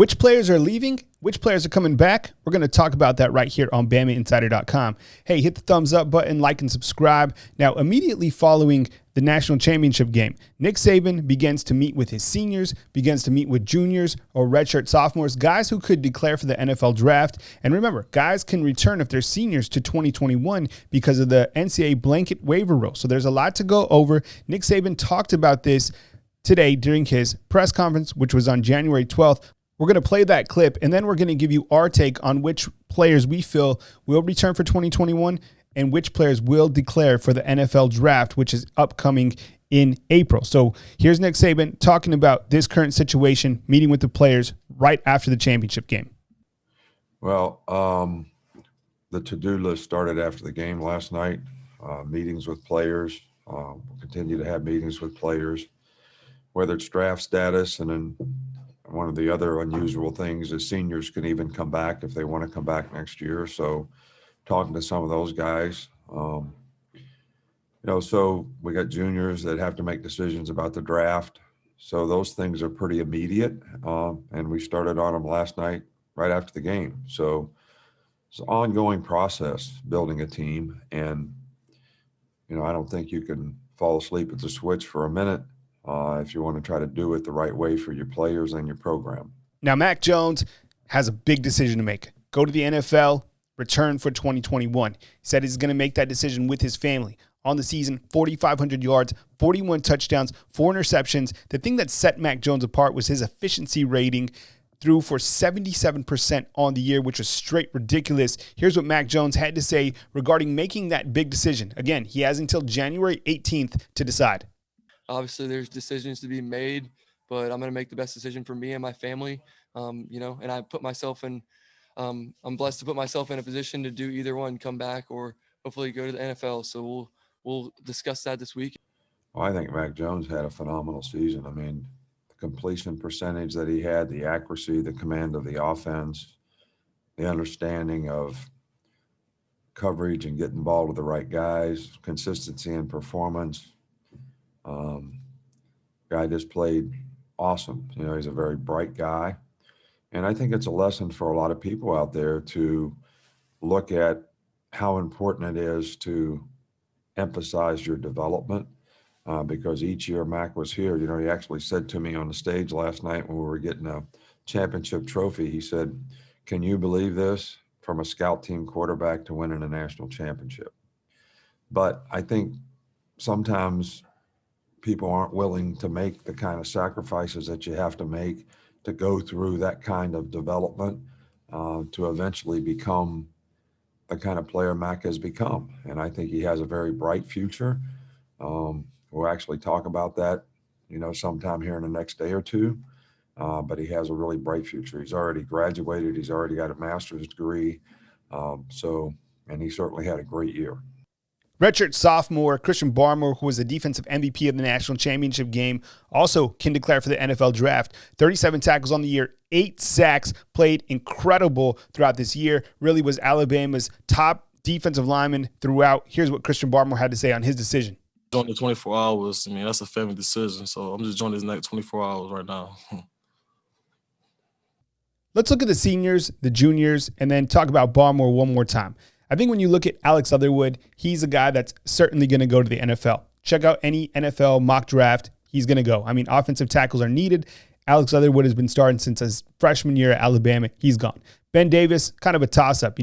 Which players are leaving? Which players are coming back? We're going to talk about that right here on BamaInsider.com. Hey, hit the thumbs up button, like, and subscribe. Now, immediately following the national championship game, Nick Saban begins to meet with his seniors, begins to meet with juniors or redshirt sophomores, guys who could declare for the NFL draft. And remember, guys can return if they're seniors to 2021 because of the NCAA blanket waiver rule. So there's a lot to go over. Nick Saban talked about this today during his press conference, which was on January 12th. We're going to play that clip, and then we're going to give you our take on which players we feel will return for 2021 and which players will declare for the NFL draft, which is upcoming in April. So here's Nick Saban talking about this current situation, meeting with the players right after the championship game. Well, the to-do list started after the game last night, meetings with players. We'll continue to have meetings with players, whether it's draft status, and then one of the other unusual things is seniors can even come back if they want to come back next year. So talking to some of those guys, so we got juniors that have to make decisions about the draft. So those things are pretty immediate. And we started on them last night, right after the game. So it's an ongoing process, building a team. And, I don't think you can fall asleep at the switch for a minute if you want to try to do it the right way for your players and your program. Now, Mac Jones has a big decision to make. Go to the NFL, return for 2021. He said he's going to make that decision with his family. On the season, 4,500 yards, 41 touchdowns, 4 interceptions. The thing that set Mac Jones apart was his efficiency rating. Threw for 77% on the year, which was straight ridiculous. Here's what Mac Jones had to say regarding making that big decision. Again, he has until January 18th to decide. Obviously, there's decisions to be made, but I'm going to make the best decision for me and my family. And I put myself in. I'm blessed to put myself in a position to do either one, come back or hopefully go to the NFL. So we'll discuss that this week. Well, I think Mac Jones had a phenomenal season. I mean, the completion percentage that he had, the accuracy, the command of the offense, the understanding of coverage and getting the ball to the right guys, consistency in performance. Guy just played awesome. He's a very bright guy. And I think it's a lesson for a lot of people out there to look at how important it is to emphasize your development because each year Mac was here. He actually said to me on the stage last night when we were getting a championship trophy, he said, "Can you believe this? From a scout team quarterback to winning a national championship." But I think sometimes people aren't willing to make the kind of sacrifices that you have to make to go through that kind of development to eventually become the kind of player Mac has become. And I think he has a very bright future. We'll actually talk about that, sometime here in the next day or two. But he has a really bright future. He's already graduated. He's already got a master's degree. And he certainly had a great year. Redshirt sophomore Christian Barmore, who was the defensive MVP of the national championship game, also can declare for the NFL draft. 37 tackles on the year, 8 sacks, played incredible throughout this year. Really was Alabama's top defensive lineman throughout. Here's what Christian Barmore had to say on his decision. On the 24 hours, that's a family decision. So I'm just joining this next 24 hours right now. Let's look at the seniors, the juniors, and then talk about Barmore one more time. I think when you look at Alex Leatherwood, he's a guy that's certainly going to go to the NFL. Check out any NFL mock draft. He's going to go. Offensive tackles are needed. Alex Leatherwood has been starting since his freshman year at Alabama. He's gone. Ben Davis, kind of a toss-up.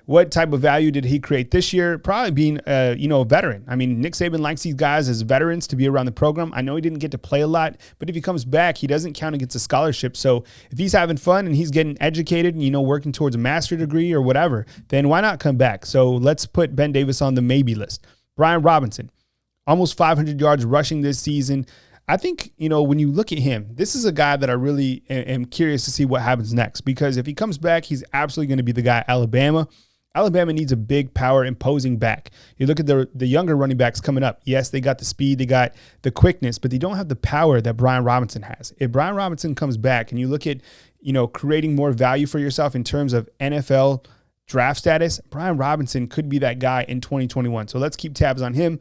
What type of value did he create this year? Probably being, a veteran. Nick Saban likes these guys as veterans to be around the program. I know he didn't get to play a lot, but if he comes back, he doesn't count against a scholarship. So if he's having fun and he's getting educated and, working towards a master's degree or whatever, then why not come back? So let's put Ben Davis on the maybe list. Brian Robinson, almost 500 yards rushing this season. I think, when you look at him, this is a guy that I really am curious to see what happens next, because if he comes back, he's absolutely going to be the guy at Alabama. Alabama needs a big, power, imposing back. You look at the younger running backs coming up. Yes, they got the speed, they got the quickness, but they don't have the power that Brian Robinson has. If Brian Robinson comes back and you look at, creating more value for yourself in terms of NFL draft status, Brian Robinson could be that guy in 2021. So let's keep tabs on him.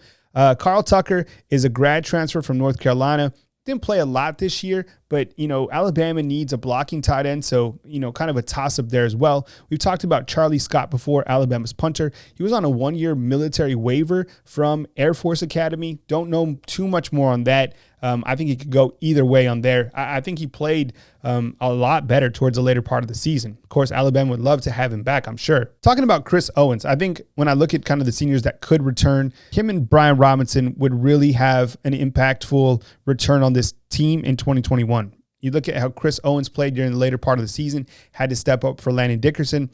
Carl Tucker is a grad transfer from North Carolina. Didn't play a lot this year, but But, Alabama needs a blocking tight end, so, kind of a toss-up there as well. We've talked about Charlie Scott before, Alabama's punter. He was on a one-year military waiver from Air Force Academy. Don't know too much more on that. I think he could go either way on there. I think he played a lot better towards the later part of the season. Of course, Alabama would love to have him back, I'm sure. Talking about Chris Owens, I think when I look at kind of the seniors that could return, him and Brian Robinson would really have an impactful return on this team in 2021. You look at how Chris Owens played during the later part of the season, had to step up for Landon Dickerson.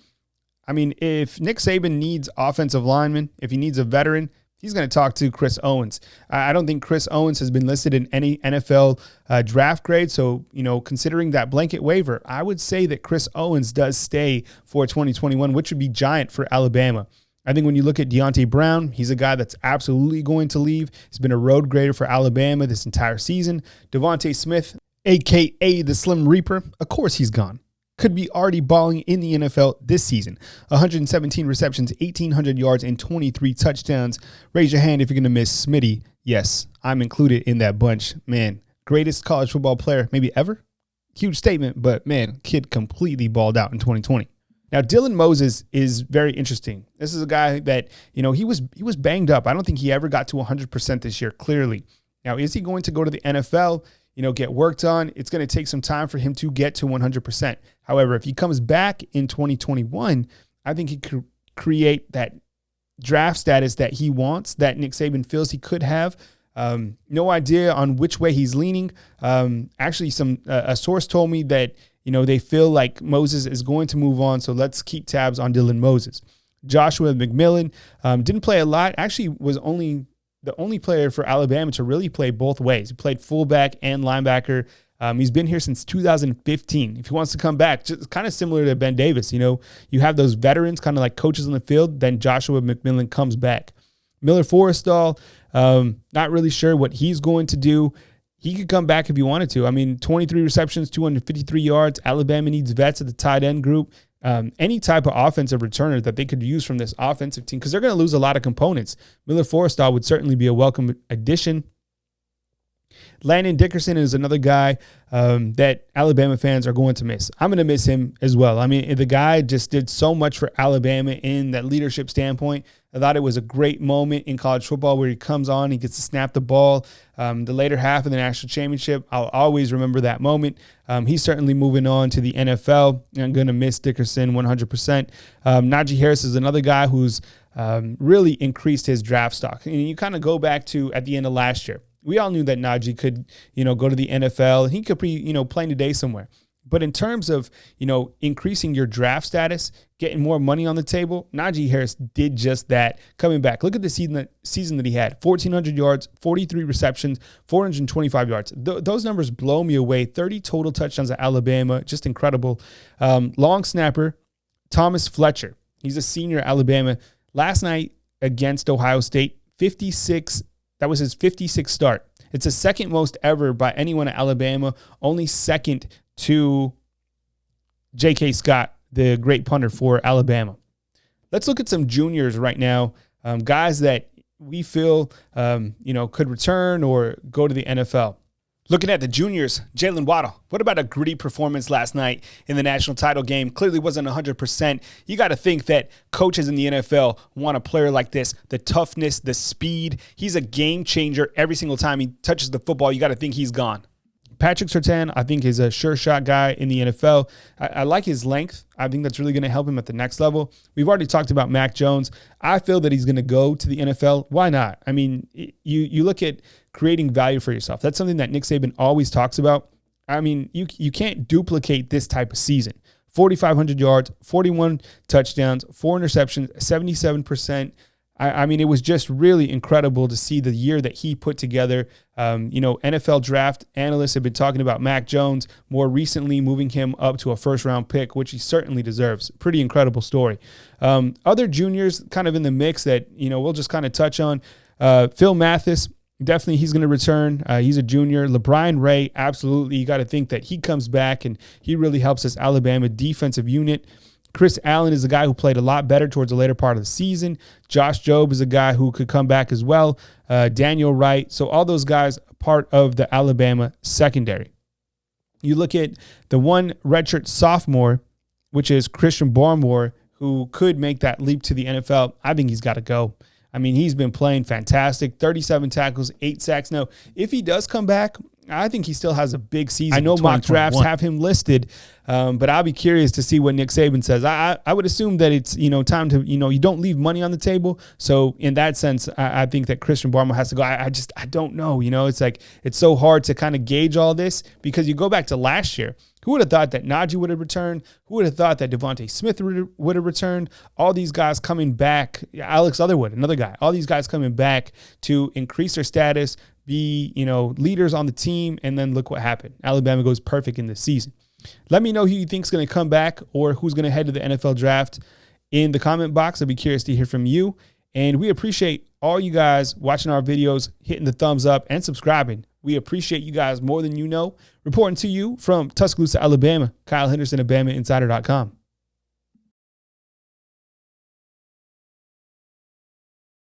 I mean, if Nick Saban needs offensive linemen, if he needs a veteran, he's going to talk to Chris Owens. I don't think Chris Owens has been listed in any NFL draft grade. So, considering that blanket waiver, I would say that Chris Owens does stay for 2021, which would be giant for Alabama. I think when you look at Deontay Brown, he's a guy that's absolutely going to leave. He's been a road grader for Alabama this entire season. Devontae Smith, a.k.a. the Slim Reaper, of course he's gone. Could be already balling in the NFL this season. 117 receptions, 1,800 yards, and 23 touchdowns. Raise your hand if you're going to miss Smitty. Yes, I'm included in that bunch. Man, greatest college football player maybe ever? Huge statement, but man, kid completely balled out in 2020. Now, Dylan Moses is very interesting. This is a guy that, he was banged up. I don't think he ever got to 100% this year, clearly. Now, is he going to go to the NFL? Get worked on? It's going to take some time for him to get to 100%. However, if he comes back in 2021, I think he could create that draft status that he wants, that Nick Saban feels he could have. No idea on which way he's leaning. Actually, a source told me that, they feel like Moses is going to move on, so let's keep tabs on Dylan Moses. Joshua McMillan didn't play a lot. Actually, was the only player for Alabama to really play both ways. He played fullback and linebacker. He's been here since 2015. If he wants to come back, just kind of similar to Ben Davis, you have those veterans, kind of like coaches on the field, then Joshua McMillan comes back. Miller Forrestall, not really sure what he's going to do. He could come back if he wanted to. I mean, 23 receptions, 253 yards. Alabama needs vets at the tight end group. Any type of offensive returner that they could use from this offensive team, because they're going to lose a lot of components. Miller Forrestall would certainly be a welcome addition. Landon Dickerson is another guy that Alabama fans are going to miss. I'm going to miss him as well. I mean, the guy just did so much for Alabama in that leadership standpoint. I thought it was a great moment in college football where he comes on, he gets to snap the ball. The later half of the national championship, I'll always remember that moment. He's certainly moving on to the NFL. I'm going to miss Dickerson 100%. Najee Harris is another guy who's really increased his draft stock. And you kind of go back to at the end of last year. We all knew that Najee could, go to the NFL. He could be, playing today somewhere. But in terms of, increasing your draft status, getting more money on the table, Najee Harris did just that coming back. Look at the season that he had. 1,400 yards, 43 receptions, 425 yards. Those numbers blow me away. 30 total touchdowns at Alabama. Just incredible. Long snapper, Thomas Fletcher. He's a senior at Alabama. Last night against Ohio State, 56. That was his 56th start. It's the second most ever by anyone at Alabama, only second to J.K. Scott, the great punter for Alabama. Let's look at some juniors right now, guys that we feel, could return or go to the NFL. Looking at the juniors, Jalen Waddle. What about a gritty performance last night in the national title game? Clearly wasn't 100%. You got to think that coaches in the NFL want a player like this, the toughness, the speed. He's a game changer every single time he touches the football. You got to think he's gone. Patrick Surtain, I think, is a sure shot guy in the NFL. I like his length. I think that's really going to help him at the next level. We've already talked about Mac Jones. I feel that he's going to go to the NFL. Why not? I mean, you look at creating value for yourself. That's something that Nick Saban always talks about. I mean, you can't duplicate this type of season. 4,500 yards, 41 touchdowns, 4 interceptions, 77%. I mean, it was just really incredible to see the year that he put together. NFL draft analysts have been talking about Mac Jones, more recently moving him up to a first-round pick, which he certainly deserves. Pretty incredible story. Other juniors kind of in the mix that, we'll just kind of touch on. Phil Mathis, definitely he's going to return. He's a junior. LeBron Ray, absolutely. You got to think that he comes back and he really helps this Alabama defensive unit. Chris Allen is a guy who played a lot better towards the later part of the season. Josh Jobe is a guy who could come back as well. Daniel Wright. So all those guys, part of the Alabama secondary. You look at the one redshirt sophomore, which is Christian Barmore, who could make that leap to the NFL. I think he's got to go. I mean, he's been playing fantastic, 37 tackles, 8 sacks. Now, if he does come back, I think he still has a big season. I know mock drafts have him listed, but I'll be curious to see what Nick Saban says. I would assume that it's, time to, you don't leave money on the table. So in that sense, I think that Christian Barmore has to go. I don't know. It's like, it's so hard to kind of gauge all this because you go back to last year. Who would have thought that Najee would have returned? Who would have thought that Devontae Smith would have returned? All these guys coming back. Alex Otherwood, another guy. All these guys coming back to increase their status, be, leaders on the team, and then look what happened. Alabama goes perfect in this season. Let me know who you think is going to come back or who's going to head to the NFL draft in the comment box. I'd be curious to hear from you. And we appreciate all you guys watching our videos, hitting the thumbs up, and subscribing. We appreciate you guys more than you know. Reporting to you from Tuscaloosa, Alabama, Kyle Henderson of BamaInsider.com.